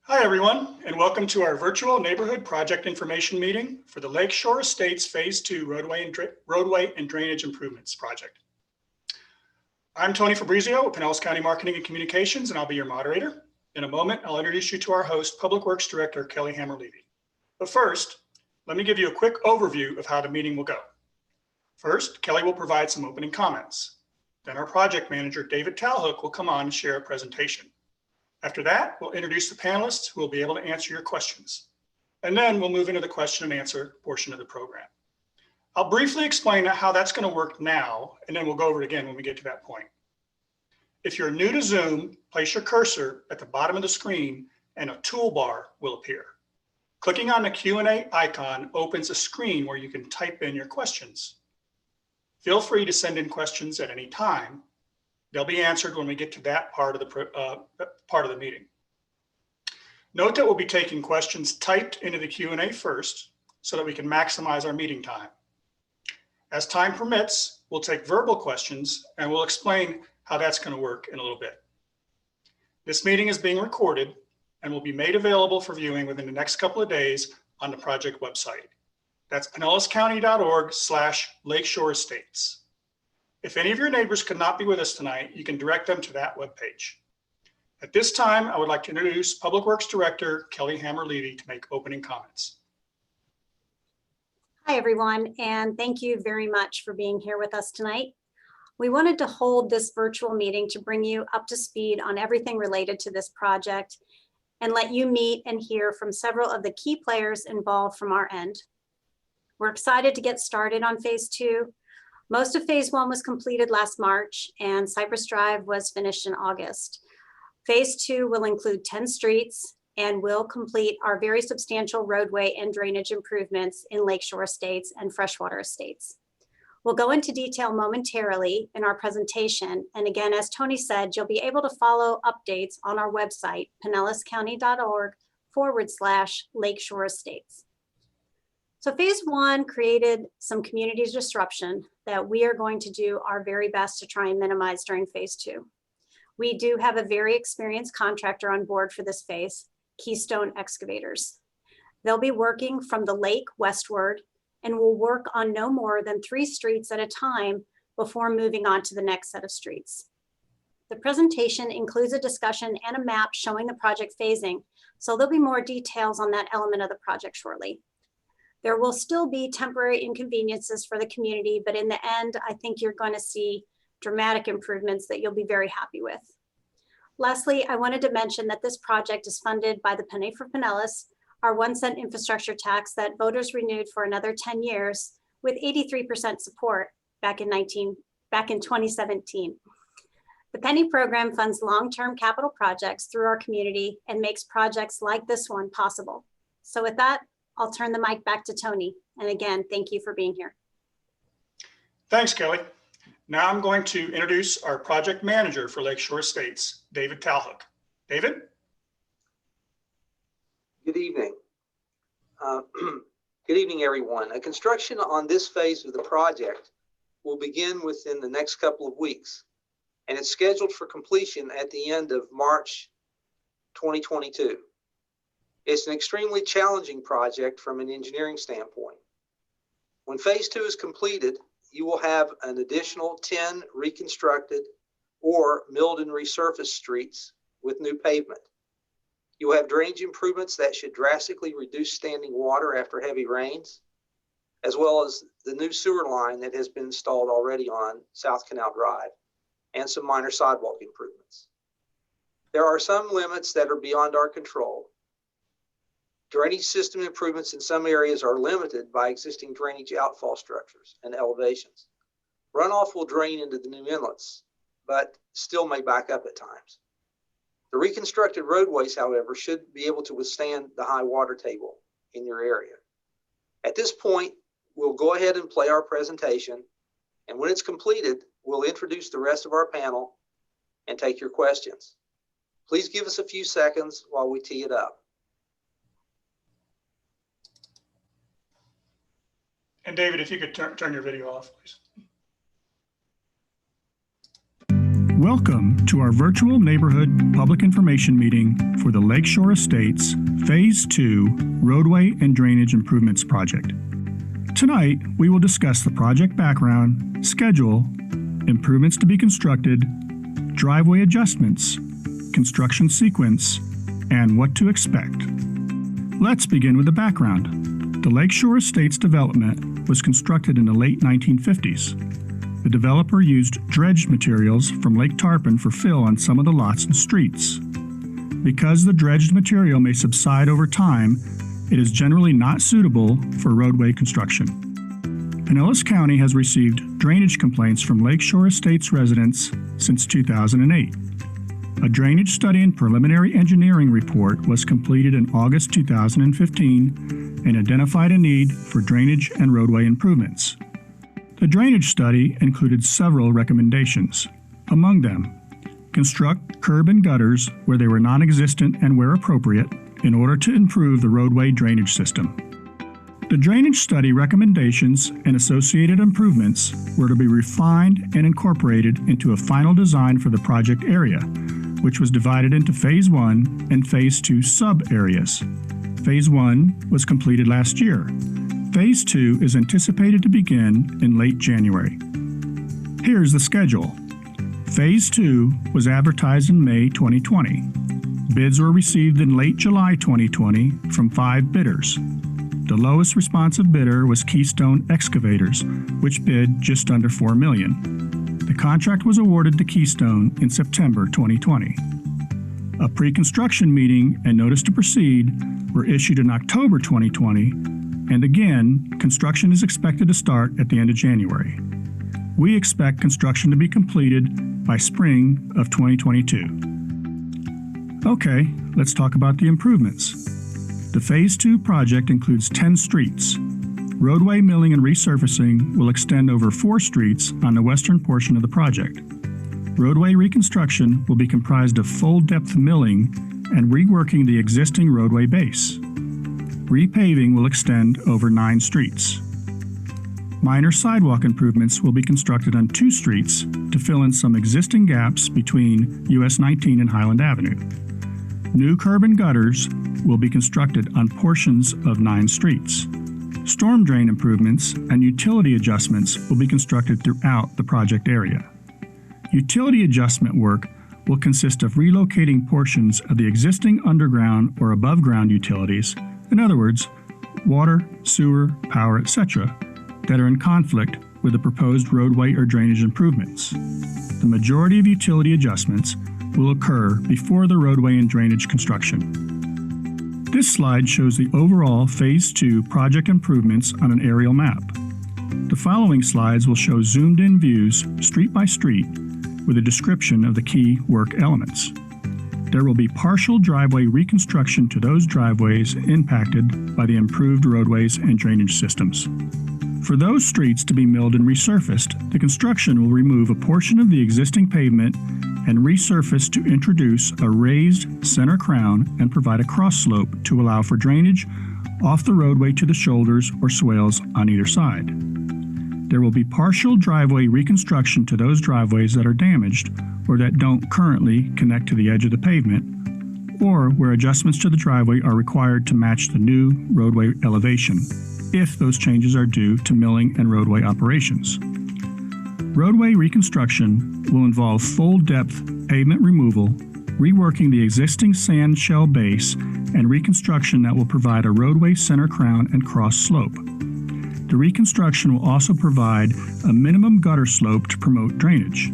Hi, everyone, and welcome to our virtual neighborhood project information meeting for the Lakeshore Estates Phase 2 roadway and drainage improvements project. I'm Tony Fabrizio with Pinellas County Marketing and Communications, and I'll be your moderator. In a moment, I'll introduce you to our host, Public Works Director Kelly Hammer-Levy. But first, let me give you a quick overview of how the meeting will go. First, Kelly will provide some opening comments. Then our project manager, David Talhook, will come on and share a presentation. After that, we'll introduce the panelists who will be able to answer your questions. And then we'll move into the question and answer portion of the program. I'll briefly explain how that's going to work now, and then we'll go over it again when we get to that point. If you're new to Zoom, place your cursor at the bottom of the screen and a toolbar will appear. Clicking on the Q&A icon opens a screen where you can type in your questions. Feel free to send in questions at any time. They'll be answered when we get to that part of the meeting. Note that we'll be taking questions typed into the Q&A first so that we can maximize our meeting time. As time permits, we'll take verbal questions and we'll explain how that's going to work in a little bit. This meeting is being recorded and will be made available for viewing within the next couple of days on the project website. That's pinellascounty.org/Lakeshore Estates. If any of your neighbors could not be with us tonight, you can direct them to that webpage. At this time, I would like to introduce Public Works Director Kelly Hammer-Levy to make opening comments. Hi, everyone, and thank you very much for being here with us tonight. We wanted to hold this virtual meeting to bring you up to speed on everything related to this project and let you meet and hear from several of the key players involved from our end. We're excited to get started on Phase 2. Most of Phase 1 was completed last March and Cypress Drive was finished in August. Phase 2 will include 10 streets and will complete our very substantial roadway and drainage improvements in Lakeshore Estates and Freshwater Estates. We'll go into detail momentarily in our presentation. And again, as Tony said, you'll be able to follow updates on our website, pinellascounty.org/Lakeshore Estates. So Phase 1 created some community disruption that we are going to do our very best to try and minimize during Phase 2. We do have a very experienced contractor on board for this phase, Keystone Excavators. They'll be working from the lake westward and will work on no more than 3 streets at a time before moving on to the next set of streets. The presentation includes a discussion and a map showing the project phasing, so there'll be more details on that element of the project shortly. There will still be temporary inconveniences for the community, but in the end, I think you're going to see dramatic improvements that you'll be very happy with. Lastly, I wanted to mention that this project is funded by the Penny for Pinellas, our 1-cent infrastructure tax that voters renewed for another 10 years with 83% support back in 2017. The Penny program funds long-term capital projects through our community and makes projects like this one possible. So with that, I'll turn the mic back to Tony. And again, thank you for being here. Thanks, Kelly. Now I'm going to introduce our project manager for Lakeshore Estates, David Talhook. David? Good evening. Good evening, everyone. Construction on this phase of the project will begin within the next couple of weeks, and it's scheduled for completion at the end of March 2022. It's an extremely challenging project from an engineering standpoint. When Phase 2 is completed, you will have an additional 10 reconstructed or milled and resurfaced streets with new pavement. You will have drainage improvements that should drastically reduce standing water after heavy rains, as well as the new sewer line that has been installed already on South Canal Drive, and some minor sidewalk improvements. There are some limits that are beyond our control. Drainage system improvements in some areas are limited by existing drainage outfall structures and elevations. Runoff will drain into the new inlets, but still may back up at times. The reconstructed roadways, however, should be able to withstand the high water table in your area. At this point, we'll go ahead and play our presentation, and when it's completed, we'll introduce the rest of our panel and take your questions. Please give us a few seconds while we tee it up. And David, if you could turn your video off, please. Welcome to our virtual neighborhood public information meeting for the Lakeshore Estates Phase 2 Roadway and Drainage Improvements Project. Tonight, we will discuss the project background, schedule, improvements to be constructed, driveway adjustments, construction sequence, and what to expect. Let's begin with the background. The Lakeshore Estates development was constructed in the late 1950s. The developer used dredged materials from Lake Tarpon for fill on some of the lots and streets. Because the dredged material may subside over time, it is generally not suitable for roadway construction. Pinellas County has received drainage complaints from Lakeshore Estates residents since 2008. A drainage study and preliminary engineering report was completed in August 2015 and identified a need for drainage and roadway improvements. The drainage study included several recommendations. Among them, construct curb and gutters where they were non-existent and where appropriate in order to improve the roadway drainage system. The drainage study recommendations and associated improvements were to be refined and incorporated into a final design for the project area, which was divided into Phase 1 and Phase 2 sub-areas. Phase 1 was completed last year. Phase 2 is anticipated to begin in late January. Here's the schedule. Phase 2 was advertised in May 2020. Bids were received in late July 2020 from 5 bidders. The lowest responsive bidder was Keystone Excavators, which bid just under $4 million. The contract was awarded to Keystone in September 2020. A pre-construction meeting and notice to proceed were issued in October 2020, and again, construction is expected to start at the end of January. We expect construction to be completed by spring of 2022. Okay, let's talk about the improvements. The Phase 2 project includes 10 streets. Roadway milling and resurfacing will extend over 4 streets on the western portion of the project. Roadway reconstruction will be comprised of full-depth milling and reworking the existing roadway base. Repaving will extend over 9 streets. Minor sidewalk improvements will be constructed on 2 streets to fill in some existing gaps between US 19 and Highland Avenue. New curb and gutters will be constructed on portions of 9 streets. Storm drain improvements and utility adjustments will be constructed throughout the project area. Utility adjustment work will consist of relocating portions of the existing underground or above-ground utilities, in other words, water, sewer, power, etc., that are in conflict with the proposed roadway or drainage improvements. The majority of utility adjustments will occur before the roadway and drainage construction. This slide shows the overall Phase 2 project improvements on an aerial map. The following slides will show zoomed-in views, street by street, with a description of the key work elements. There will be partial driveway reconstruction to those driveways impacted by the improved roadways and drainage systems. For those streets to be milled and resurfaced, the construction will remove a portion of the existing pavement and resurface to introduce a raised center crown and provide a cross slope to allow for drainage off the roadway to the shoulders or swales on either side. There will be partial driveway reconstruction to those driveways that are damaged or that don't currently connect to the edge of the pavement, or where adjustments to the driveway are required to match the new roadway elevation, if those changes are due to milling and roadway operations. Roadway reconstruction will involve full-depth pavement removal, reworking the existing sand shell base, and reconstruction that will provide a roadway center crown and cross slope. The reconstruction will also provide a minimum gutter slope to promote drainage.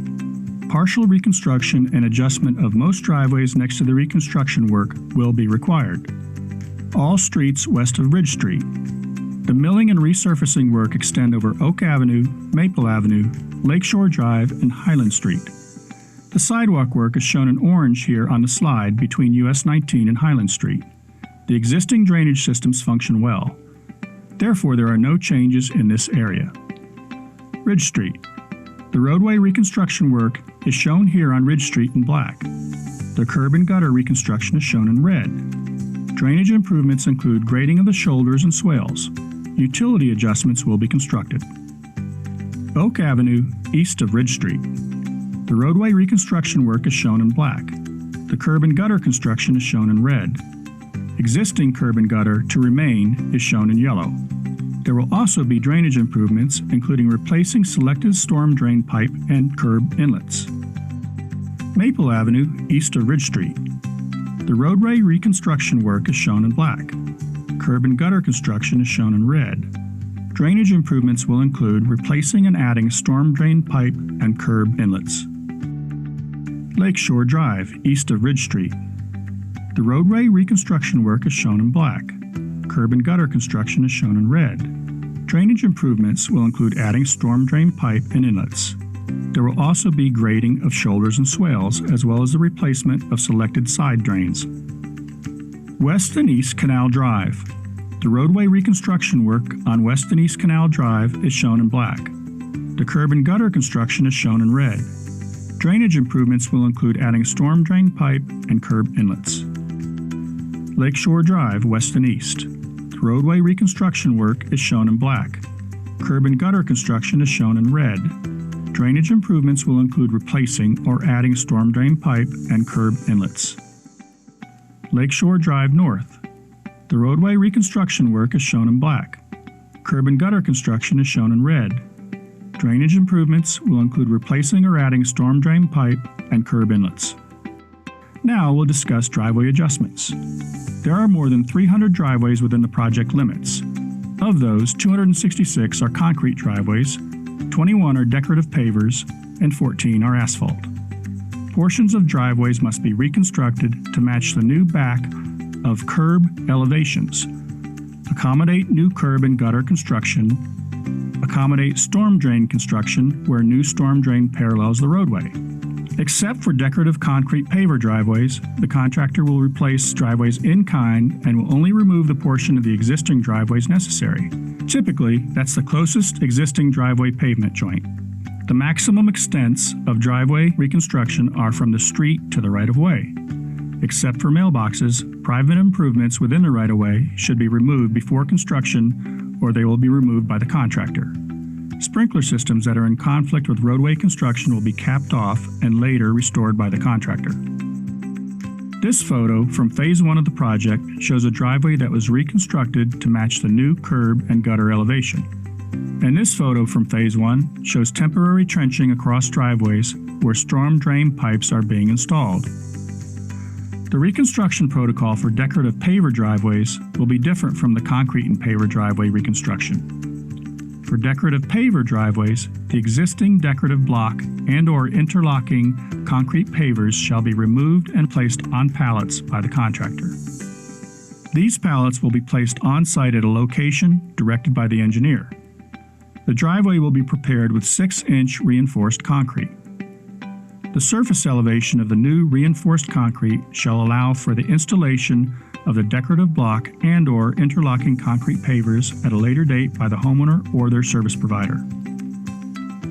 Partial reconstruction and adjustment of most driveways next to the reconstruction work will be required. All streets west of Ridge Street. The milling and resurfacing work extend over Oak Avenue, Maple Avenue, Lakeshore Drive, and Highland Street. The sidewalk work is shown in orange here on the slide between US 19 and Highland Street. The existing drainage systems function well. Therefore, there are no changes in this area. Ridge Street. The roadway reconstruction work is shown here on Ridge Street in black. The curb and gutter reconstruction is shown in red. Drainage improvements include grading of the shoulders and swales. Utility adjustments will be constructed. Oak Avenue, east of Ridge Street. The roadway reconstruction work is shown in black. The curb and gutter construction is shown in red. Existing curb and gutter to remain is shown in yellow. There will also be drainage improvements, including replacing selected storm drain pipe and curb inlets. Maple Avenue, east of Ridge Street. The roadway reconstruction work is shown in black. Curb and gutter construction is shown in red. Drainage improvements will include replacing and adding storm drain pipe and curb inlets. Lakeshore Drive, east of Ridge Street. The roadway reconstruction work is shown in black. Curb and gutter construction is shown in red. Drainage improvements will include adding storm drain pipe and inlets. There will also be grading of shoulders and swales, as well as the replacement of selected side drains. West and East Canal Drive. The roadway reconstruction work on West and East Canal Drive is shown in black. The curb and gutter construction is shown in red. Drainage improvements will include adding storm drain pipe and curb inlets. Lakeshore Drive, west and east. The roadway reconstruction work is shown in black. Curb and gutter construction is shown in red. Drainage improvements will include replacing or adding storm drain pipe and curb inlets. Lakeshore Drive North. The roadway reconstruction work is shown in black. Curb and gutter construction is shown in red. Drainage improvements will include replacing or adding storm drain pipe and curb inlets. Now we'll discuss driveway adjustments. There are more than 300 driveways within the project limits. Of those, 266 are concrete driveways, 21 are decorative pavers, and 14 are asphalt. Portions of driveways must be reconstructed to match the new back of curb elevations, accommodate new curb and gutter construction, accommodate storm drain construction where new storm drain parallels the roadway. Except for decorative concrete paver driveways, the contractor will replace driveways in kind and will only remove the portion of the existing driveways necessary. Typically, that's the closest existing driveway pavement joint. The maximum extents of driveway reconstruction are from the street to the right-of-way. Except for mailboxes, private improvements within the right-of-way should be removed before construction or they will be removed by the contractor. Sprinkler systems that are in conflict with roadway construction will be capped off and later restored by the contractor. This photo from Phase 1 of the project shows a driveway that was reconstructed to match the new curb and gutter elevation. And this photo from Phase 1 shows temporary trenching across driveways where storm drain pipes are being installed. The reconstruction protocol for decorative paver driveways will be different from the concrete and paver driveway reconstruction. For decorative paver driveways, the existing decorative block and/or interlocking concrete pavers shall be removed and placed on pallets by the contractor. These pallets will be placed on-site at a location directed by the engineer. The driveway will be prepared with 6-inch reinforced concrete. The surface elevation of the new reinforced concrete shall allow for the installation of the decorative block and/or interlocking concrete pavers at a later date by the homeowner or their service provider.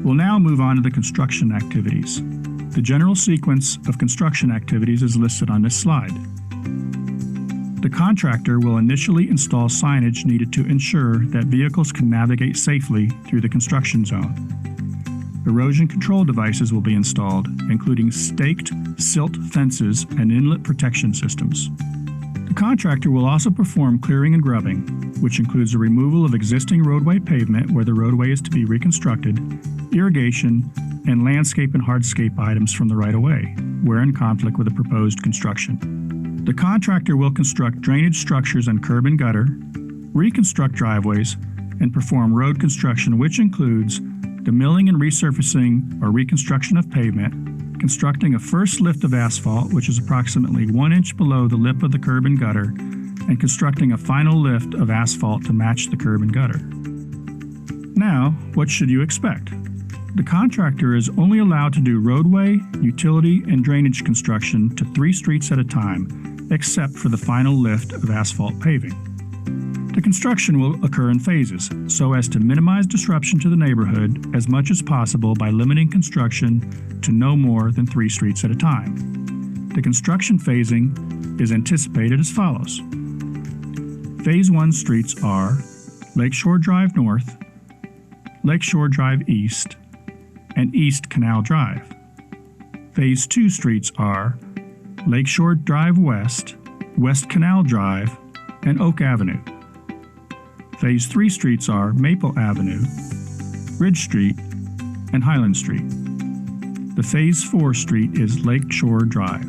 We'll now move on to the construction activities. The general sequence of construction activities is listed on this slide. The contractor will initially install signage needed to ensure that vehicles can navigate safely through the construction zone. Erosion control devices will be installed, including staked silt fences and inlet protection systems. The contractor will also perform clearing and grubbing, which includes the removal of existing roadway pavement where the roadway is to be reconstructed, irrigation, and landscape and hardscape items from the right-of-way, where in conflict with the proposed construction. The contractor will construct drainage structures and curb and gutter, reconstruct driveways, and perform road construction, which includes the milling and resurfacing or reconstruction of pavement, constructing a first lift of asphalt, which is approximately 1 inch below the lip of the curb and gutter, and constructing a final lift of asphalt to match the curb and gutter. Now, what should you expect? The contractor is only allowed to do roadway, utility, and drainage construction to 3 streets at a time, except for the final lift of asphalt paving. The construction will occur in phases, so as to minimize disruption to the neighborhood as much as possible by limiting construction to no more than 3 streets at a time. The construction phasing is anticipated as follows. Phase 1 streets are Lakeshore Drive North, Lakeshore Drive East, and East Canal Drive. Phase 2 streets are Lakeshore Drive West, West Canal Drive, and Oak Avenue. Phase 3 streets are Maple Avenue, Ridge Street, and Highland Street. The Phase 4 street is Lakeshore Drive.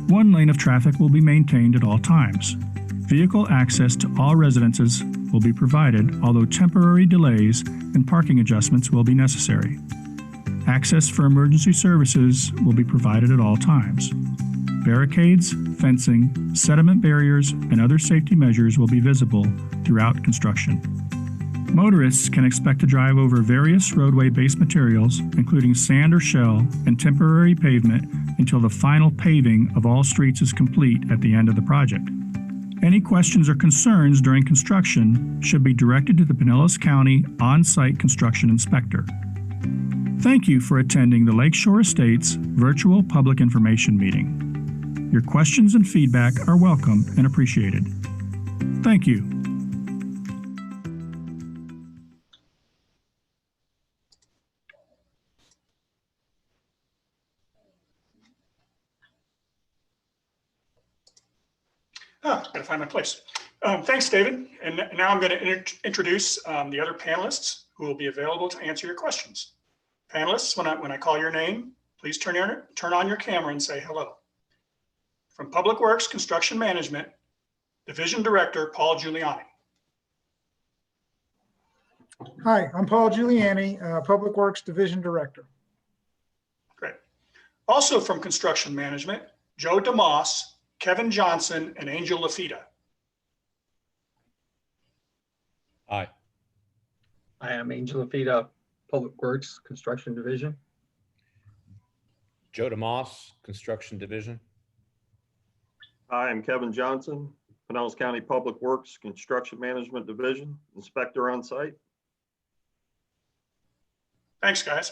One lane of traffic will be maintained at all times. Vehicle access to all residences will be provided, although temporary delays and parking adjustments will be necessary. Access for emergency services will be provided at all times. Barricades, fencing, sediment barriers, and other safety measures will be visible throughout construction. Motorists can expect to drive over various roadway base materials, including sand or shell and temporary pavement, until the final paving of all streets is complete at the end of the project. Any questions or concerns during construction should be directed to the Pinellas County On-Site Construction Inspector. Thank you for attending the Lakeshore Estates Virtual Public Information Meeting. Your questions and feedback are welcome and appreciated. Thank you. Gotta find my place. Thanks, David. And now I'm going to introduce the other panelists who will be available to answer your questions. Panelists, when I call your name, please turn on your camera and say hello. From Public Works Construction Management, Division Director Paul Giuliani. Hi, I'm Paul Giuliani, Public Works Division Director. Great. Also from Construction Management, Joe DeMoss, Kevin Johnson, and Angel Lafita. Hi. I am Angel Lafita, Public Works Construction Division. Joe DeMoss, Construction Division. Hi, I'm Kevin Johnson, Pinellas County Public Works Construction Management Division, Inspector on site. Thanks, guys.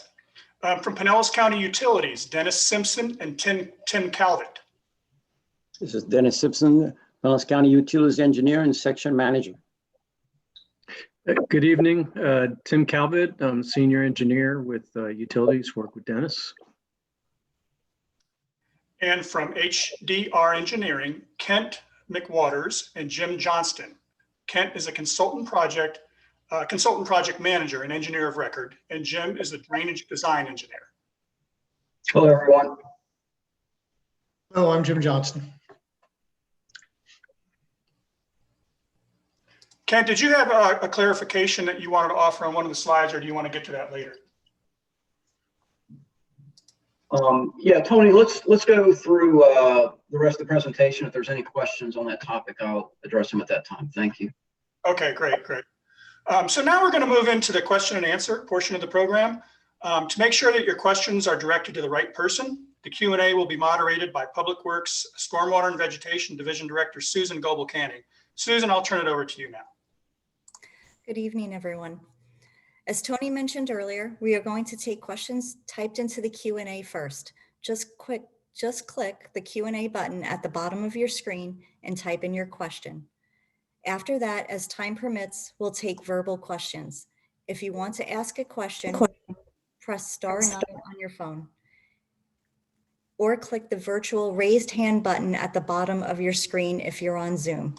From Pinellas County Utilities, Dennis Simpson and Tim Calvert. This is Dennis Simpson, Pinellas County Utilities Engineer and Section Manager. Good evening, Tim Calvert. I'm Senior Engineer with Utilities, work with Dennis. And from HDR Engineering, Kent McWaters and Jim Johnston. Kent is a consultant project manager and engineer of record, and Jim is the drainage design engineer. Hello, everyone. Hello, I'm Jim Johnston. Kent, did you have a clarification that you wanted to offer on one of the slides, or do you want to get to that later? Yeah, Tony, let's go through the rest of the presentation. If there's any questions on that topic, I'll address them at that time. Thank you. Okay, great. So now we're going to move into the question and answer portion of the program. To make sure that your questions are directed to the right person, the Q&A will be moderated by Public Works Stormwater and Vegetation Division Director Susan Goebel-Canning. Susan, I'll turn it over to you now. Good evening, everyone. As Tony mentioned earlier, we are going to take questions typed into the Q&A first. Just click the Q&A button at the bottom of your screen and type in your question. After that, as time permits, we'll take verbal questions. If you want to ask a question, press star 9 on your phone, or click the virtual raised hand button at the bottom of your screen if you're on Zoom.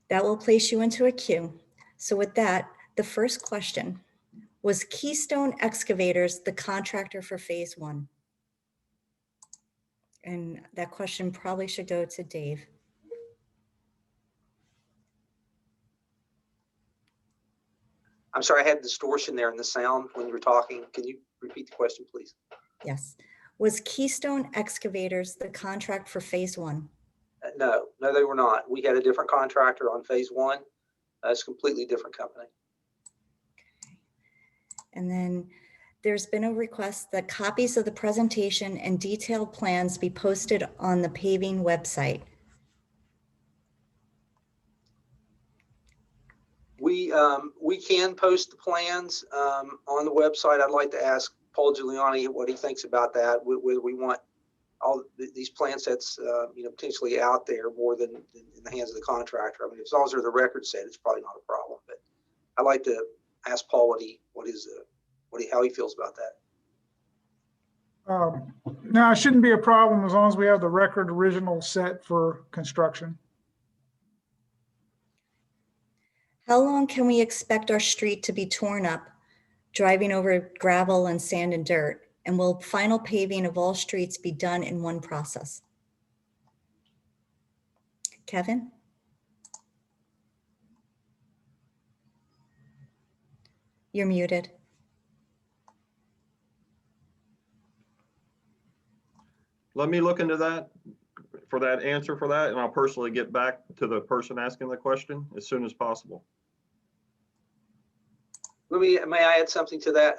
That will place you into a queue. So with that, the first question: was Keystone Excavators the contractor for phase 1? And that question probably should go to Dave. I'm sorry, I had distortion there in the sound when you were talking. Can you repeat the question, please? Yes. Was Keystone Excavators the contract for phase 1? No, they were not. We had a different contractor on phase 1. It's a completely different company. Okay. And then there's been a request that copies of the presentation and detailed plans be posted on the paving website. We can post the plans on the website. I'd like to ask Paul Giuliani what he thinks about that. Whether we want all these plan sets, potentially out there more than in the hands of the contractor. I mean, as long as they're the record set, it's probably not a problem. But I'd like to ask Paul how he feels about that. No, it shouldn't be a problem as long as we have the record original set for construction. How long can we expect our street to be torn up, driving over gravel and sand and dirt? And will final paving of all streets be done in one process? Kevin? You're muted. Let me look into that for that answer for that, and I'll personally get back to the person asking the question as soon as possible. May I add something to that?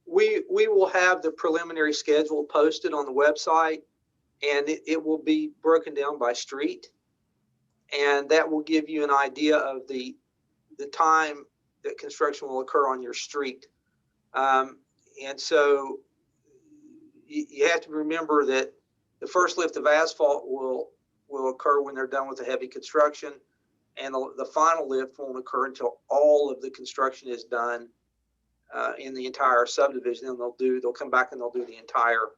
We will have the preliminary schedule posted on the website, and it will be broken down by street. And that will give you an idea of the time that construction will occur on your street. And so you have to remember that the first lift of asphalt will occur when they're done with the heavy construction, and the final lift won't occur until all of the construction is done in the entire subdivision. And they'll come back and they'll do the entire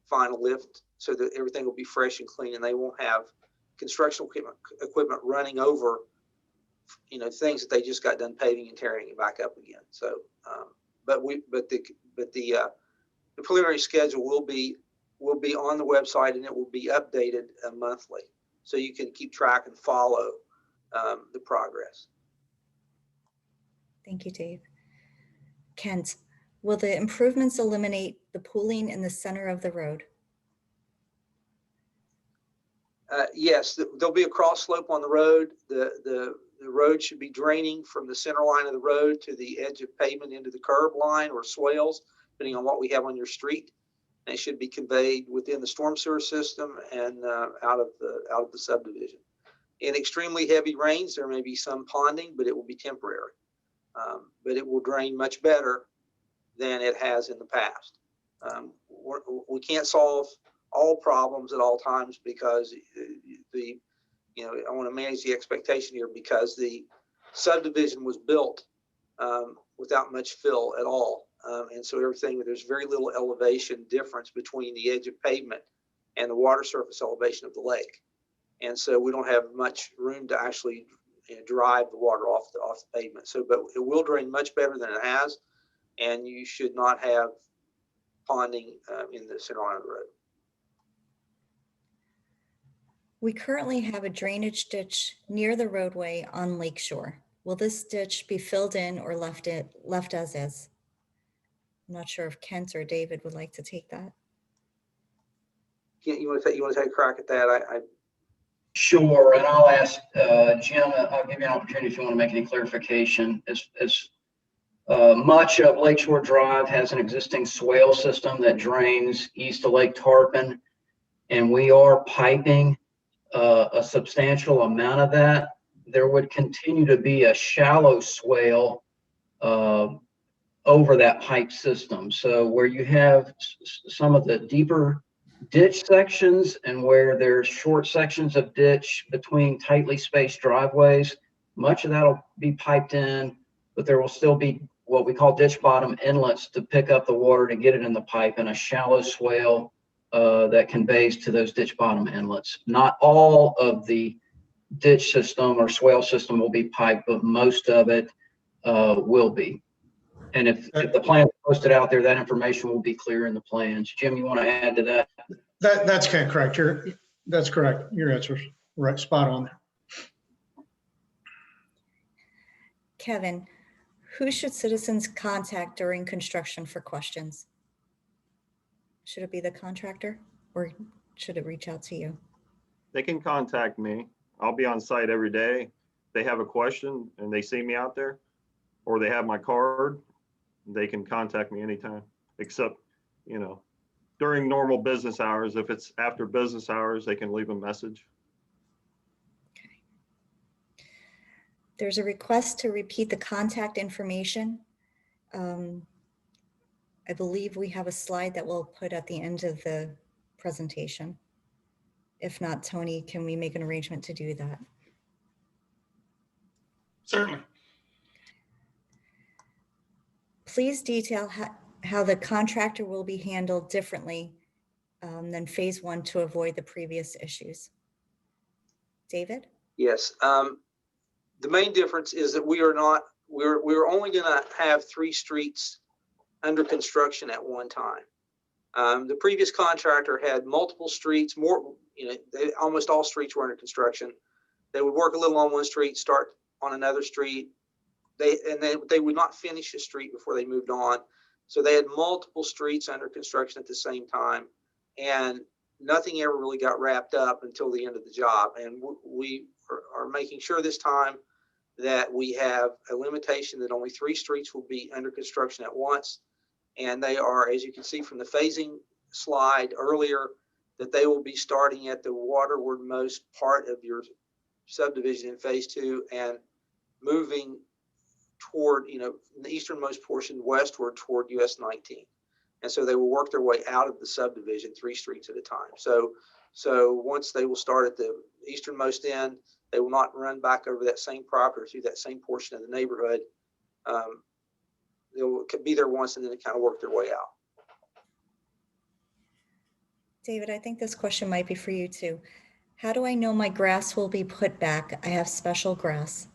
final lift so that everything will be fresh and clean, and they won't have construction equipment running over, things that they just got done paving and tearing it back up again. So, but the preliminary schedule will be on the website, and it will be updated monthly, so you can keep track and follow the progress. Thank you, Dave. Kent, will the improvements eliminate the pooling in the center of the road? Yes, there'll be a cross slope on the road. The road should be draining from the center line of the road to the edge of pavement into the curb line or swales, depending on what we have on your street. And it should be conveyed within the storm sewer system and out of the subdivision. In extremely heavy rains, there may be some ponding, but it will be temporary. But it will drain much better than it has in the past. We can't solve all problems at all times because I want to manage the expectation here, because the subdivision was built without much fill at all. And so there's very little elevation difference between the edge of pavement and the water surface elevation of the lake. And so we don't have much room to actually drive the water off the pavement. So, but it will drain much better than it has, and you should not have ponding in the center line of the road. We currently have a drainage ditch near the roadway on Lakeshore. Will this ditch be filled in or left as is? I'm not sure if Kent or David would like to take that. You want to take a crack at that? Sure, and I'll ask Jim, I'll give you an opportunity if you want to make any clarification. As much of Lakeshore Drive has an existing swale system that drains east of Lake Tarpon, and we are piping a substantial amount of that. There would continue to be a shallow swale over that pipe system. So where you have some of the deeper ditch sections and where there's short sections of ditch between tightly spaced driveways, much of that will be piped in, but there will still be what we call ditch bottom inlets to pick up the water to get it in the pipe, and a shallow swale that conveys to those ditch bottom inlets. Not all of the ditch system or swale system will be piped, but most of it will be. And if the plan is posted out there, that information will be clear in the plans. Jim, you want to add to that? That's correct. That's correct. Your answer's right, spot on there. Kevin, who should citizens contact during construction for questions? Should it be the contractor, or should it reach out to you? They can contact me. I'll be on site every day. If they have a question and they see me out there, or they have my card, they can contact me anytime, except, during normal business hours. If it's after business hours, they can leave a message. Okay. There's a request to repeat the contact information. I believe we have a slide that we'll put at the end of the presentation. If not, Tony, can we make an arrangement to do that? Certainly. Please detail how the contractor will be handled differently than phase one to avoid the previous issues. David? Yes. The main difference is that we're only going to have 3 streets under construction at one time. The previous contractor had multiple streets, almost all streets were under construction. They would work a little on one street, start on another street. They would not finish a street before they moved on. So they had multiple streets under construction at the same time, and nothing ever really got wrapped up until the end of the job. And we are making sure this time that we have a limitation that only 3 streets will be under construction at once. And they are, as you can see from the phasing slide earlier, that they will be starting at the waterwardmost part of your subdivision in phase 2 and moving toward, the easternmost portion westward toward US 19. And so they will work their way out of the subdivision 3 streets at a time. So once they will start at the easternmost end, they will not run back over that same property or through that same portion of the neighborhood. They'll be there once and then kind of work their way out. David, I think this question might be for you too. How do I know my grass will be put back? I have special grass.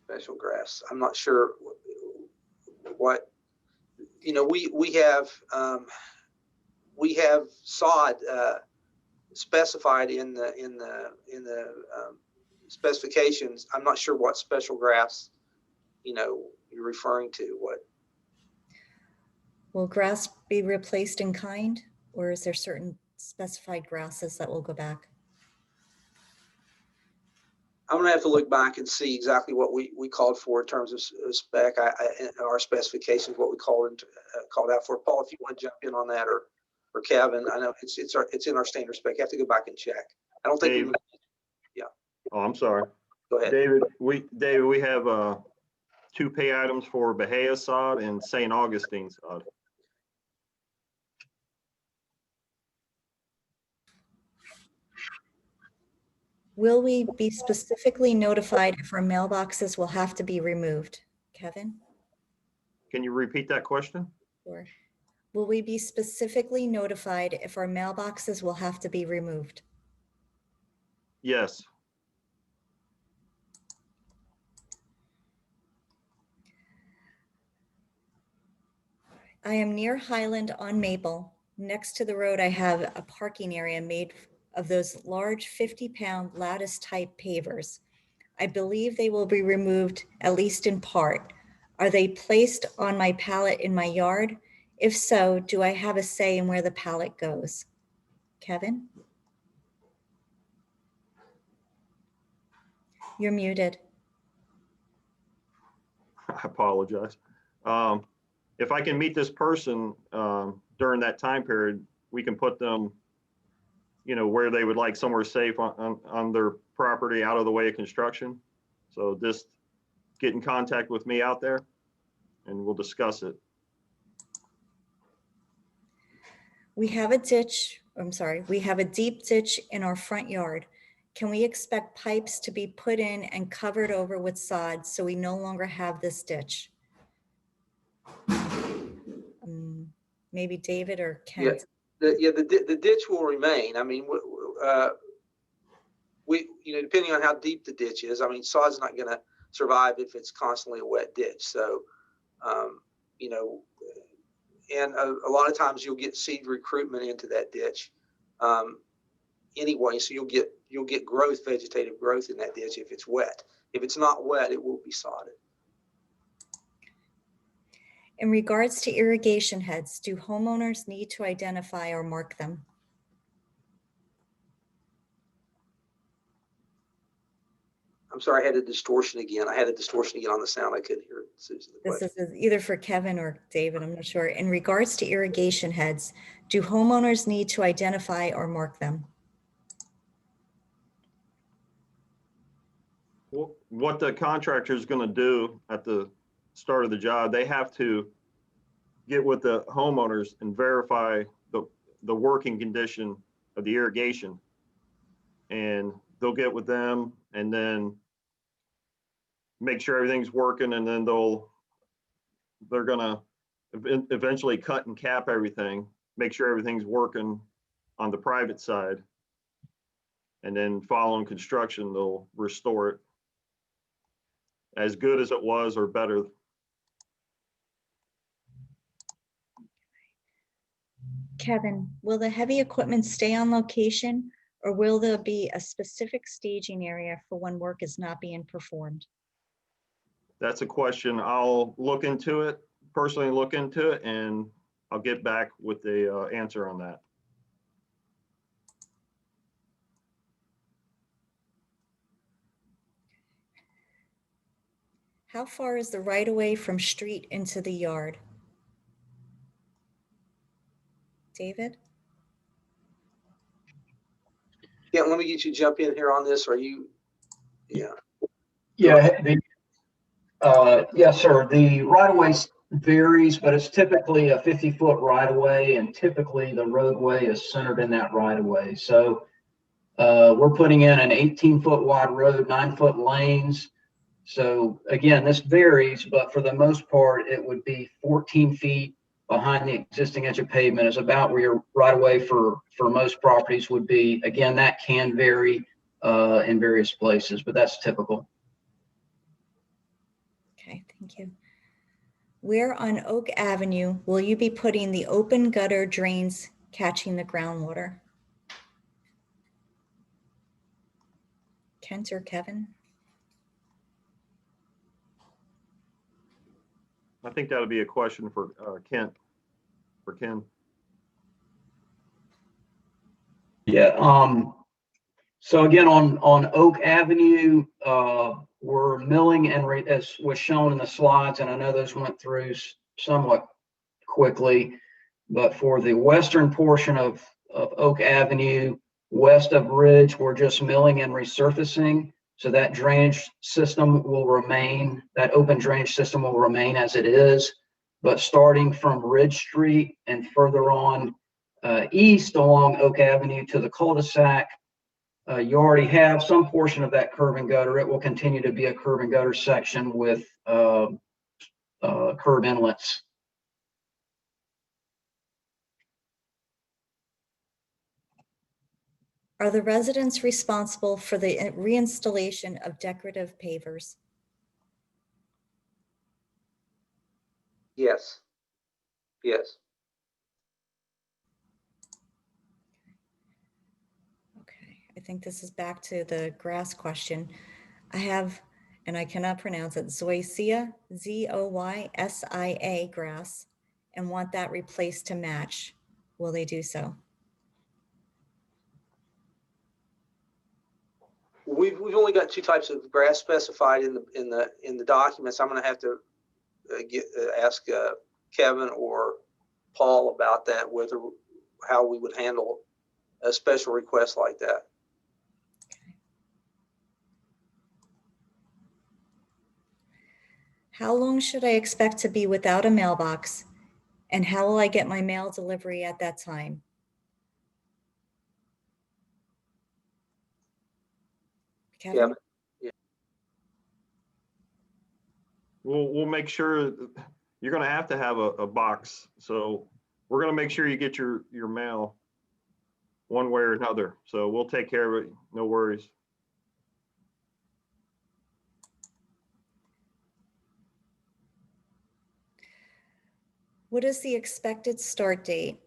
Special grass. I'm not sure what, we have sod specified in the specifications. I'm not sure what special grass, you're referring to. What? Will grass be replaced in kind, or is there certain specified grasses that will go back? I'm gonna have to look back and see exactly what we called for in terms of spec. Our specifications, what we called out for. Paul, if you want to jump in on that, or Kevin, I know it's in our standard spec. You have to go back and check. I don't think. Dave. Oh, I'm sorry. Go ahead. David, we have 2 pay items for Bahia sod and St. Augustine sod. Will we be specifically notified if our mailboxes will have to be removed? Kevin? Can you repeat that question? Or will we be specifically notified if our mailboxes will have to be removed? Yes. I am near Highland on Maple. Next to the road, I have a parking area made of those large 50-pound lattice type pavers. I believe they will be removed, at least in part. Are they placed on my pallet in my yard? If so, do I have a say in where the pallet goes? Kevin? You're muted. I apologize. If I can meet this person during that time period, we can put them, where they would like, somewhere safe on their property, out of the way of construction. So just get in contact with me out there and we'll discuss it. We have a deep ditch in our front yard. Can we expect pipes to be put in and covered over with sod so we no longer have this ditch? Maybe David or Ken. The ditch will remain. I mean, depending on how deep the ditch is, I mean, sod's not going to survive if it's constantly a wet ditch. So, and a lot of times you'll get seed recruitment into that ditch anyway. So you'll get growth, vegetative growth in that ditch if it's wet. If it's not wet, it will be sodded. In regards to irrigation heads, do homeowners need to identify or mark them? I'm sorry, I had a distortion again. on the sound. I couldn't hear it. Susan, This is either for Kevin or David, I'm not sure. In regards to irrigation heads, do homeowners need to identify or mark them? What the contractor is going to do at the start of the job, they have to get with the homeowners and verify the working condition of the irrigation. And they'll get with them and then make sure everything's working, and then they're gonna eventually cut and cap everything, make sure everything's working on the private side. And then following construction, they'll restore it as good as it was or better. Kevin, will the heavy equipment stay on location or will there be a specific staging area for when work is not being performed? That's a question. I'll look into it, personally look into it, and I'll get back with the answer on that. How far is the right of way from street into the yard? David? Yeah, let me get you to jump in here on this. Are you? Yeah. Yeah, yes, sir. The right of way varies, but it's typically a 50-foot right of way, and typically the roadway is centered in that right of way. So we're putting in an 18-foot wide road, 9-foot lanes. So again, this varies, but for the most part, it would be 14 feet behind the existing edge of pavement is about where your right of way for most properties would be. Again, that can vary in various places, but that's typical. Okay, thank you. Where on Oak Avenue will you be putting the open gutter drains catching the groundwater? Kent or Kevin? I think that'll be a question for Ken. Yeah. So again, on Oak Avenue, we're milling and as was shown in the slides, and I know those went through somewhat quickly, but for the western portion of Oak Avenue, west of Ridge, we're just milling and resurfacing. So that drainage system will remain, that open drainage system will remain as it is. But starting from Ridge Street and further on east along Oak Avenue to the cul-de-sac, you already have some portion of that curb and gutter. It will continue to be a curb and gutter section with curb inlets. Are the residents responsible for the reinstallation of decorative pavers? Yes. Yes. Okay, I think this is back to the grass question. I have, and I cannot pronounce it, zoysia, Z-O-Y-S-I-A grass, and want that replaced to match. Will they do so? We've only got two types of grass specified in the documents. I'm going to have to ask Kevin or Paul about that, how we would handle a special request like that. How long should I expect to be without a mailbox? And how will I get my mail delivery at that time? Kevin? Yeah. We'll make sure you're going to have a box. So we're going to make sure you get your mail one way or another. So we'll take care of it. No worries. What is the expected start date?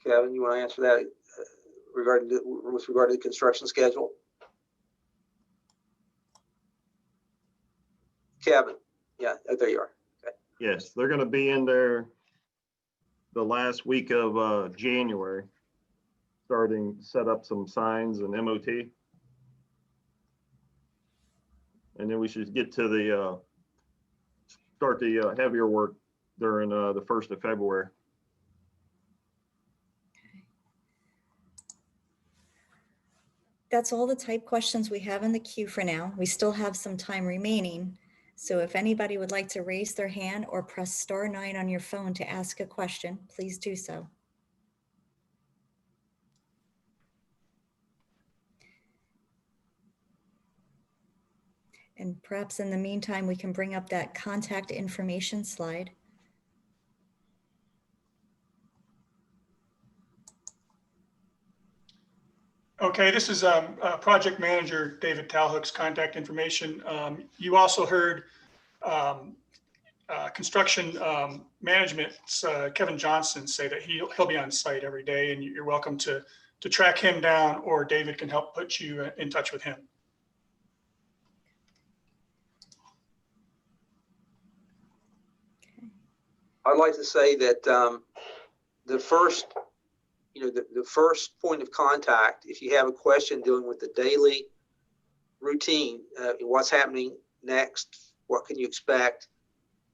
Kevin, you want to answer that with regard to the construction schedule? Kevin, yeah, oh, there you are. Okay. Yes, they're going to be in there the last week of January, starting set up some signs and MOT. And then we should get to start the heavier work during the 1st of February. That's all the type questions we have in the queue for now. We still have some time remaining. So if anybody would like to raise their hand or press *9 on your phone to ask a question, please do so. And perhaps in the meantime, we can bring up that contact information slide. Okay, this is Project Manager David Talhook's contact information. You also heard Construction Management's Kevin Johnson say that he'll be on site every day, and you're welcome to track him down, or David can help put you in touch with him. I'd like to say that the first point of contact, if you have a question dealing with the daily routine, what's happening next, what can you expect,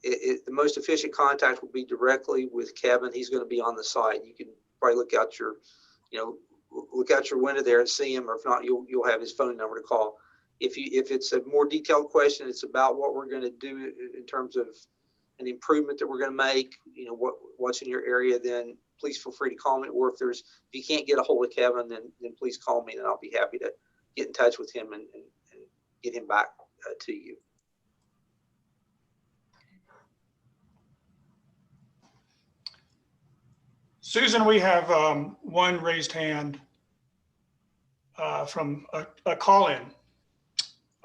the most efficient contact will be directly with Kevin. He's going to be on the site. You can probably look out your window there and see him, or if not, you'll have his phone number to call. If it's a more detailed question, it's about what we're going to do in terms of an improvement that we're going to make, what's in your area, then please feel free to call me. Or if you can't get a hold of Kevin, then please call me, and I'll be happy to get in touch with him and get him back to you. Susan, we have one raised hand from a call-in.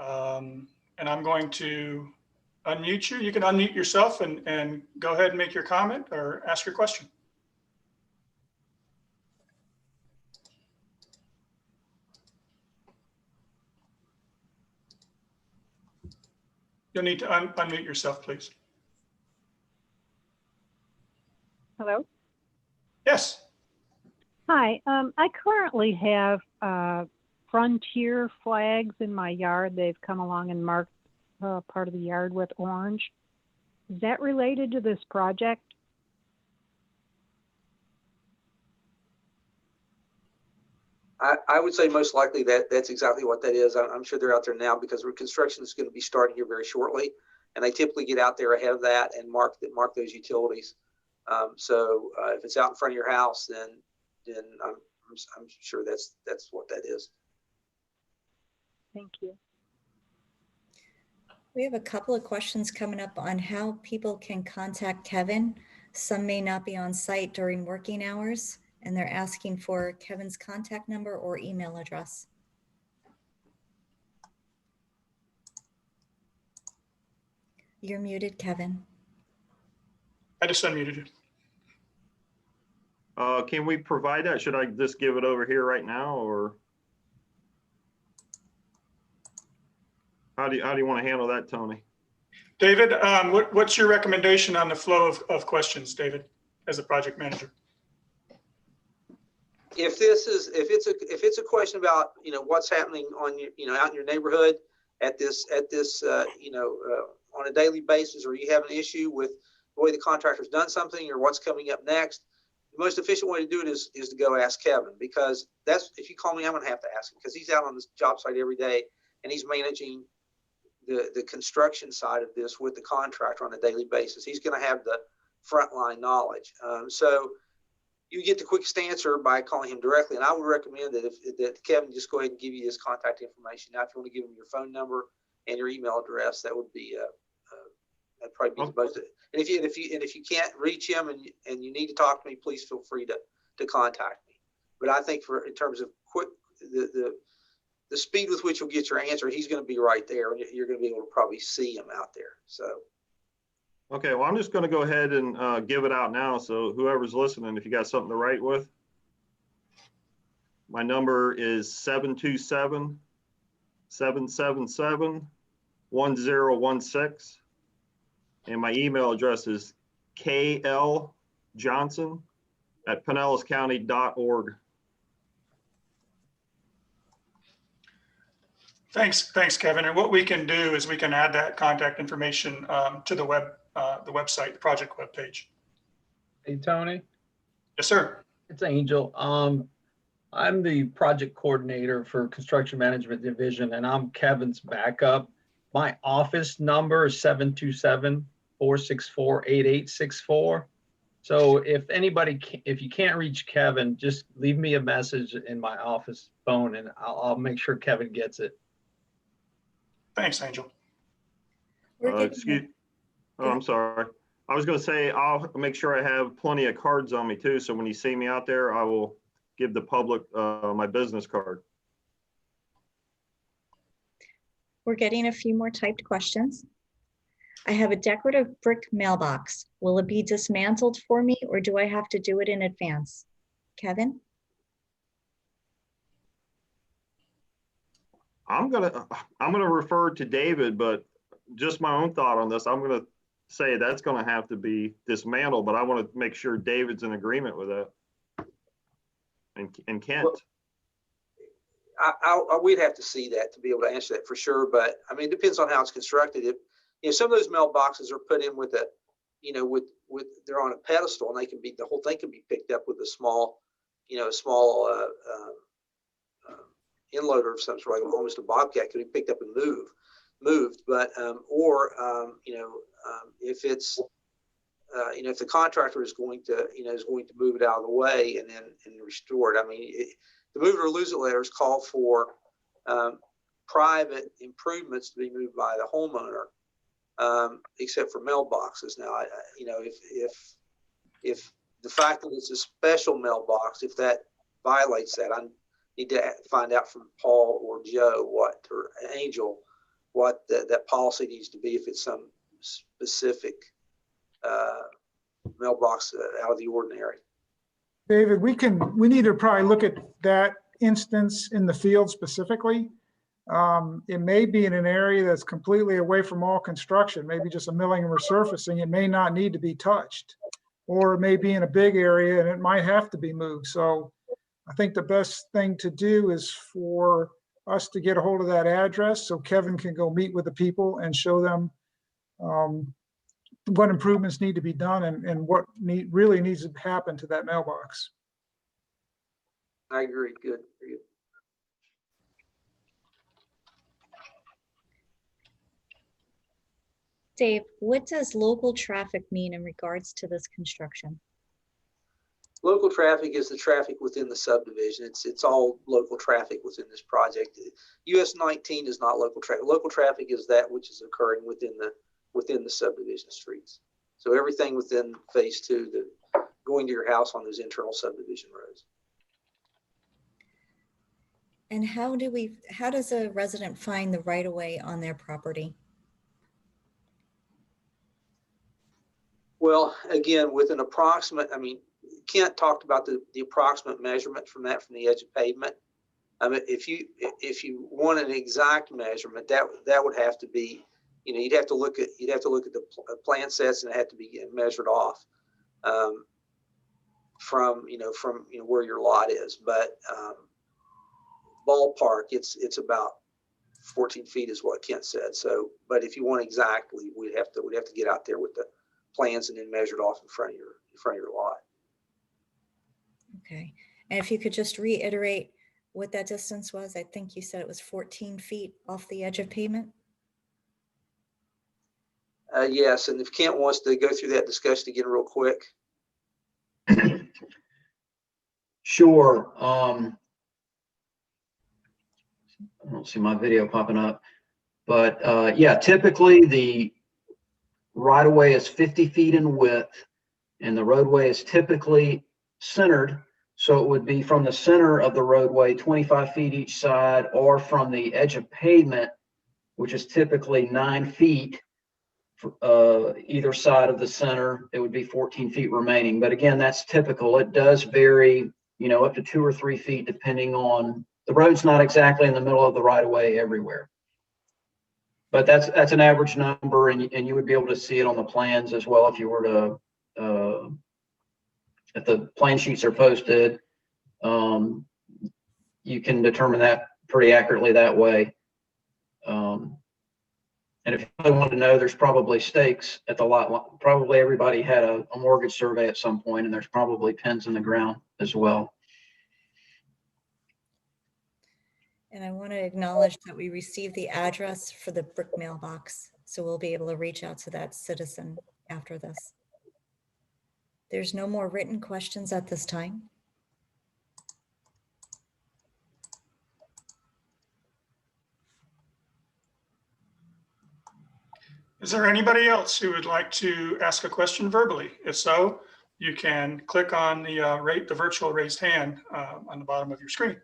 And I'm going to unmute you. You can unmute yourself and go ahead and make your comment or ask your question. You'll need to unmute yourself, please. Hello? Yes. Hi, I currently have frontier flags in my yard. They've come along and marked part of the yard with orange. Is that related to this project? I would say most likely that's exactly what that is. I'm sure they're out there now because construction is going to be starting here very shortly, and they typically get out there ahead of that and mark those utilities. So if it's out in front of your house, then I'm sure that's what that is. Thank you. We have a couple of questions coming up on how people can contact Kevin. Some may not be on site during working hours, and they're asking for Kevin's contact number or email address. You're muted, Kevin. I just unmuted you. Can we provide that? Should I just give it over here right now, or how do you want to handle that, Tony? David, what's your recommendation on the flow of questions, David, as a project manager? If it's a question about what's happening on out in your neighborhood at this on a daily basis, or you have an issue with the way the contractor's done something or what's coming up next, the most efficient way to do it is to go ask Kevin, because if you call me, I'm going to have to ask him, because he's out on this job site every day and he's managing the construction side of this with the contractor on a daily basis. He's going to have the frontline knowledge. So you get the quickest answer by calling him directly. And I would recommend that Kevin just go ahead and give you his contact information. Now, if you want to give him your phone number and your email address, that would be that'd probably be the most. And if you can't reach him and you need to talk to me, please feel free to contact me. But I think in terms of quick, the speed with which you'll get your answer, he's going to be right there, and you're going to be able to probably see him out there. So. Okay, well, I'm just going to go ahead and give it out now. So whoever's listening, if you got something to write with, my number is 727-777-1016. And my email address is kljohnson@pinellascounty.org. Thanks, Kevin. And what we can do is we can add that contact information to the website, the project webpage. Hey, Tony. Yes, sir. It's Angel. I'm the project coordinator for Construction Management Division, and I'm Kevin's backup. My office number is 727-464-8864. So if you can't reach Kevin, just leave me a message in my office phone, and I'll make sure Kevin gets it. Thanks, Angel. We're getting Excuse, oh, I'm sorry. I was gonna say, I'll make sure I have plenty of cards on me too, so when you see me out there, I will give the public my business card. We're getting a few more typed questions. I have a decorative brick mailbox. Will it be dismantled for me or do I have to do it in advance? Kevin? I'm gonna refer to David, but just my own thought on this, I'm gonna say that's gonna have to be dismantled, but I want to make sure David's in agreement with that. And Kent. We'd have to see that to be able to answer that for sure. But I mean, it depends on how it's constructed. If, you know, some of those mailboxes are put in with a, you know, with they're on a pedestal and they can be, the whole thing can be picked up with a small, you know, a small inloader of some sort, like almost a bobcat, could be picked up and moved. But you know, if it's you know, if the contractor is going to, you know, move it out of the way and then restore it. I mean, the move it or lose it letters call for private improvements to be moved by the homeowner, except for mailboxes. Now, you know, if the fact that it's a special mailbox, if that violates that, I need to find out from Paul or Joe or Angel what that policy needs to be if it's some specific mailbox out of the ordinary. David, we need to probably look at that instance in the field specifically. It may be in an area that's completely away from all construction, maybe just a milling and resurfacing. It may not need to be touched, or it may be in a big area and it might have to be moved. So I think the best thing to do is for us to get a hold of that address so Kevin can go meet with the people and show them what improvements need to be done and what really needs to happen to that mailbox. I agree. Good. Very good. Dave, what does local traffic mean in regards to this construction? Local traffic is the traffic within the subdivision. It's all local traffic within this project. US 19 is not local traffic. Local traffic is that which is occurring within the subdivision streets. So everything within phase 2, going to your house on those internal subdivision roads. And how does a resident find the right of way on their property? Well, again, with an approximate, I mean, Kent talked about the approximate measurement from the edge of pavement. I mean, if you want an exact measurement, that would have to be, you know, you'd have to look at the plan sets and it had to be measured off from where your lot is. But ballpark, it's about 14 feet is what Kent said. So, but if you want exactly, we'd have to get out there with the plans and then measure it off in front of your lot. Okay, and if you could just reiterate what that distance was. I think you said it was 14 feet off the edge of pavement. Yes, and if Kent wants to go through that discussion again real quick. Sure. I don't see my video popping up, but yeah, typically the right of way is 50 feet in width and the roadway is typically centered. So it would be from the center of the roadway, 25 feet each side, or from the edge of pavement, which is typically 9 feet either side of the center. It would be 14 feet remaining. But again, that's typical. It does vary, you know, up to 2 or 3 feet, depending on the road's not exactly in the middle of the right of way everywhere. But that's an average number, and you would be able to see it on the plans as well if you were to, if the plan sheets are posted, you can determine that pretty accurately that way. And if you really want to know, there's probably stakes at the lot. Probably everybody had a mortgage survey at some point, and there's probably pins in the ground as well. And I want to acknowledge that we received the address for the brick mailbox, so we'll be able to reach out to that citizen after this. There's no more written questions at this time. Is there anybody else who would like to ask a question verbally? If so, you can click on the virtual raised hand on the bottom of your screen.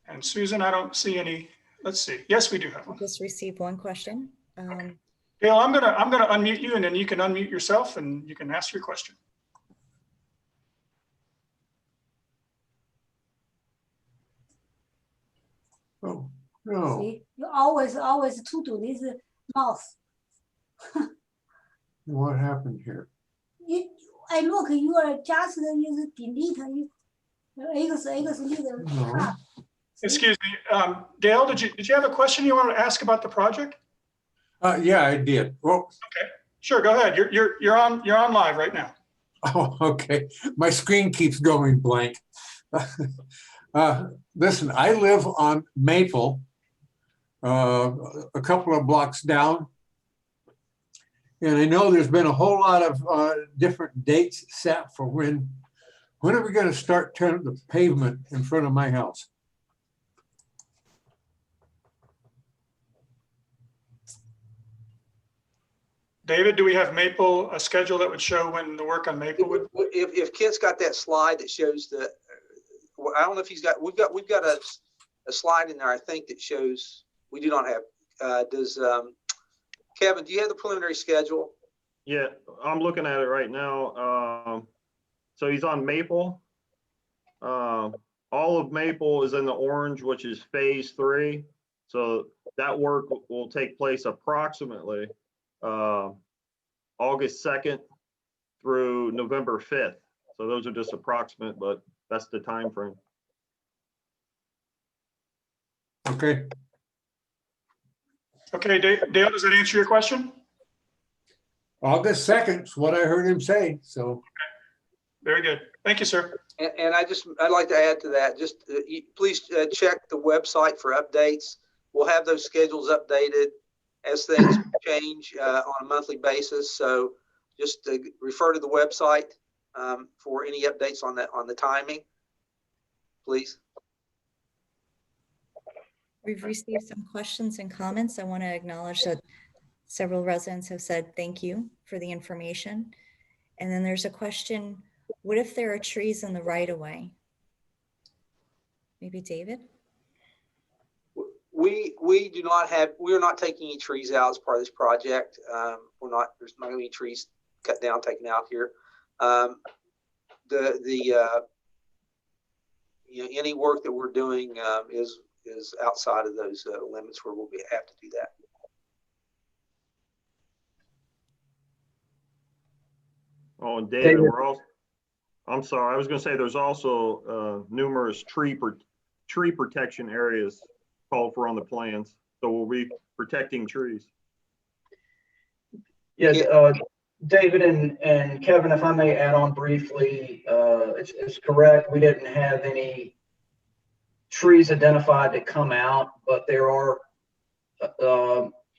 And Susan, I don't see any. Let's see. Yes, we do have one. Just received one question. Gail, I'm gonna unmute you, and then you can unmute yourself, and you can ask your question. Oh, no. See, you always to do this mouse. What happened here? I look, you are just use delete you X leader. No. Excuse me, Gail, did you have a question you wanted to ask about the project? Yeah, I did. Well, Okay, sure, go ahead. You're on live right now. oh, okay. My screen keeps going blank. Listen, I live on Maple, a couple of blocks down. And I know there's been a whole lot of different dates set for when are we going to start turning the pavement in front of my house? David, do we have Maple, a schedule that would show when the work on Maple would? If Kent's got that slide that shows the, I don't know if he's got, we've got a slide in there, I think, that shows, we do not have, Kevin, do you have the preliminary schedule? Yeah, I'm looking at it right now. So he's on Maple. All of Maple is in the orange, which is phase 3. So that work will take place approximately August 2nd through November 5th. So those are just approximate, but that's the time frame. Okay. Okay, Dale, does that answer your question? August 2nd is what I heard him say. So. Okay. Very good. Thank you, sir. And I'd like to add to that, just please check the website for updates. We'll have those schedules updated as things change on a monthly basis. So just refer to the website for any updates on that, on the timing, please. We've received some questions and comments. I want to acknowledge that several residents have said thank you for the information. And then there's a question, what if there are trees in the right of way? Maybe David? We do not have, we are not taking any trees out as part of this project. There's not going to be trees cut down, taken out here. Any work that we're doing is outside of those limits where we'll have to do that. Oh, and David, we're also, I'm sorry, I was going to say there's also numerous tree protection areas called for on the plans. So we'll be protecting trees. Yes, David and Kevin, if I may add on briefly, it's correct. We didn't have any trees identified to come out, but there are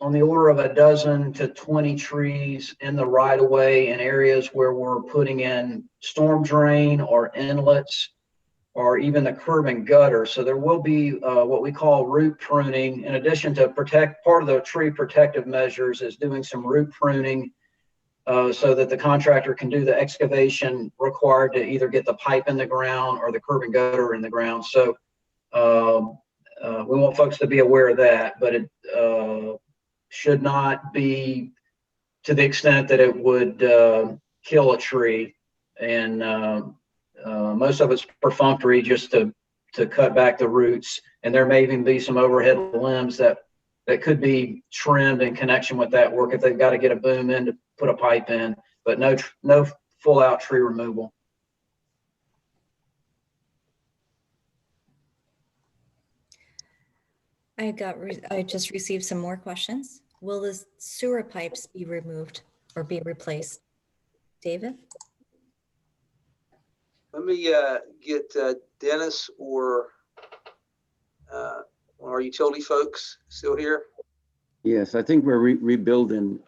on the order of 12 to 20 trees in the right of way in areas where we're putting in storm drain or inlets or even the curb and gutter. So there will be what we call root pruning. In addition to part of the tree protective measures is doing some root pruning so that the contractor can do the excavation required to either get the pipe in the ground or the curb and gutter in the ground. So we want folks to be aware of that, but it should not be to the extent that it would kill a tree. And most of it's perfunctory, just to cut back the roots. And there may even be some overhead limbs that could be trimmed in connection with that work if they've got to get a boom in to put a pipe in, but no full out tree removal. I just received some more questions. Will the sewer pipes be removed or be replaced? David? Let me get Dennis or our utility folks still here. Yes, I think we're rebuilding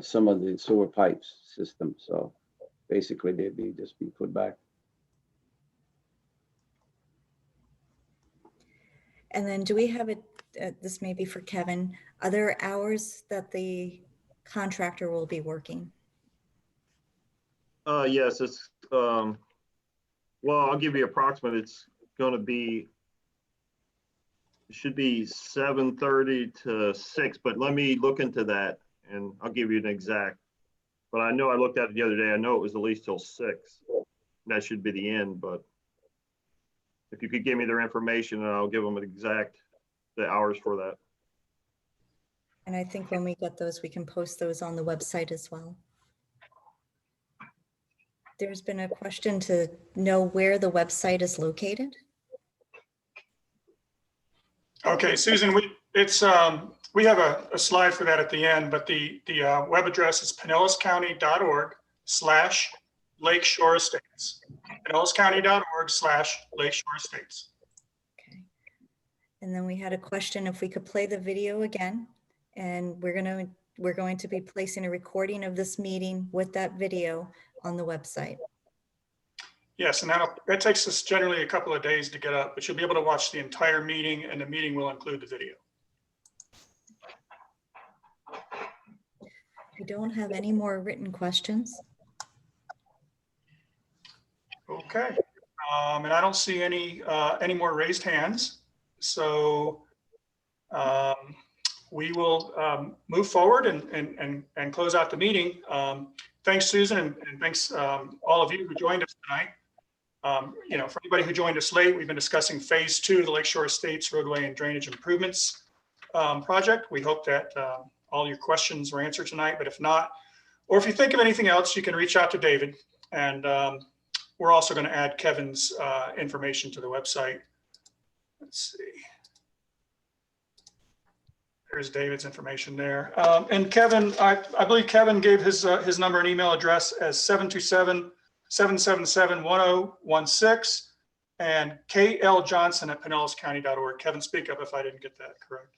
some of the sewer pipes system. So basically they'd just be put back. And then do we have it, this may be for Kevin, other hours that the contractor will be working? Yes, it's, well, I'll give you approximate. It's gonna be, it should be 7:30 to 6, but let me look into that and I'll give you an exact. But I know I looked at it the other day. I know it was at least till 6. That should be the end, but if you could give me their information, I'll give them an exact, the hours for that. And I think when we get those, we can post those on the website as well. There's been a question to know where the website is located. Okay, Susan, we have a slide for that at the end, but the web address is pinellascounty.org/Lakeshore Estates. pinellascounty.org/Lakeshore Estates. Okay. And then we had a question if we could play the video again, and we're going to be placing a recording of this meeting with that video on the website. Yes, and that takes us generally a couple of days to get up, but you'll be able to watch the entire meeting, and the meeting will include the video. We don't have any more written questions. Okay, and I don't see any more raised hands. So we will move forward and close out the meeting. Thanks, Susan, and thanks all of you who joined us tonight. For anybody who joined us late, we've been discussing phase 2 of the Lakeshore Estates Roadway and Drainage Improvements project. We hope that all your questions were answered tonight, but if not, or if you think of anything else, you can reach out to David. And we're also going to add Kevin's information to the website. Let's see. There's David's information there. And Kevin, I believe Kevin gave his number and email address as 727-777-1016 and kljohnson@pinellascounty.org. Kevin, speak up if I didn't get that correct.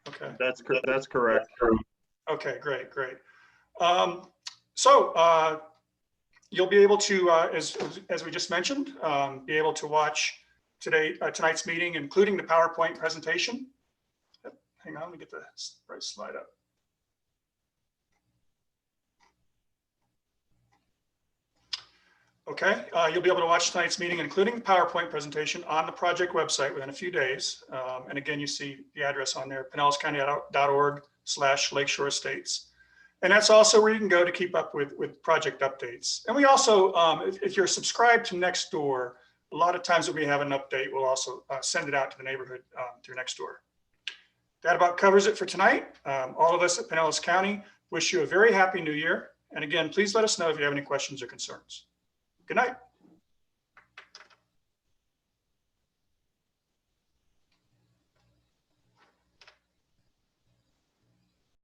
Okay. That's correct. Okay, great. You'll be able to, as we just mentioned, be able to watch tonight's meeting, including the PowerPoint presentation. Hang on, let me get the right slide up. Okay, you'll be able to watch tonight's meeting, including the PowerPoint presentation, on the project website within a few days. And again, you see the address on there, pinellascounty.org/Lakeshore Estates. And that's also where you can go to keep up with project updates. And we also, if you're subscribed to Nextdoor, a lot of times when we have an update, we'll also send it out to the neighborhood through Nextdoor. That about covers it for tonight. All of us at Pinellas County wish you a very happy new year. And again, please let us know if you have any questions or concerns. Good night.